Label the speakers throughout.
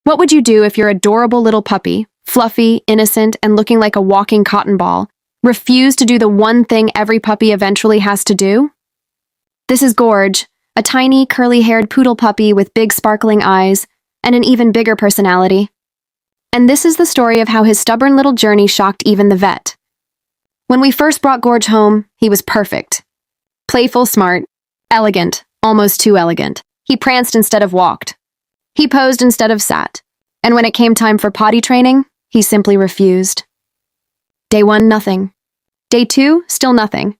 Speaker 1: What would you do if your adorable little puppy, fluffy, innocent, and looking like a walking cotton ball, refused to do the one thing every puppy eventually has to do? This is Gorge, a tiny, curly-haired poodle puppy with big sparkling eyes and an even bigger personality. And this is the story of how his stubborn little journey shocked even the vet. When we first brought Gorge home, he was perfect. Playful, smart, elegant, almost too elegant. He pranced instead of walked. He posed instead of sat. And when it came time for potty training, he simply refused. Day 1, nothing. Day 2, still nothing.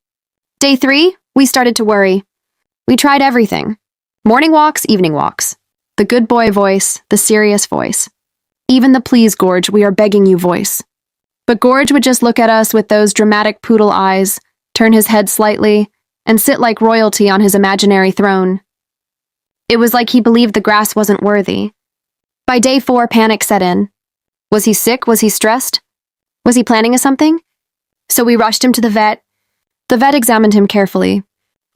Speaker 1: Day 3, we started to worry. We tried everything. Morning walks, evening walks. The good boy voice, the serious voice. Even the please, Gorge, we are begging you voice. But Gorge would just look at us with those dramatic poodle eyes, turn his head slightly, and sit like royalty on his imaginary throne. It was like he believed the grass wasn't worthy. By day 4, panic set in. Was he sick? Was he stressed? Was he planning a something? So we rushed him to the vet. The vet examined him carefully,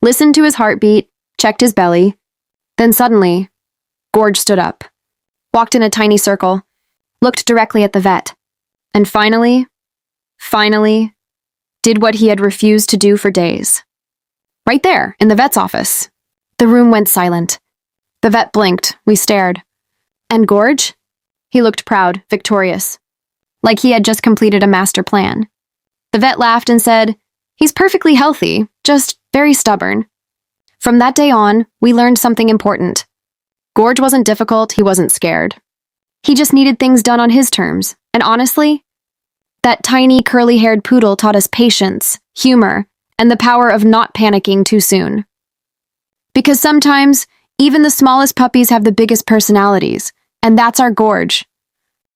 Speaker 1: listened to his heartbeat, checked his belly. Then suddenly, Gorge stood up, walked in a tiny circle, looked directly at the vet, and finally, did what he had refused to do for days. Right there, in the vet's office. The room went silent. The vet blinked, we stared. And Gorge? He looked proud, victorious, like he had just completed a master plan. The vet laughed and said, "He's perfectly healthy, just very stubborn." From that day on, we learned something important. Gorge wasn't difficult, he wasn't scared. He just needed things done on his terms, and honestly, that tiny, curly-haired poodle taught us patience, humor, and the power of not panicking too soon. Because sometimes, even the smallest puppies have the biggest personalities, and that's our Gorge.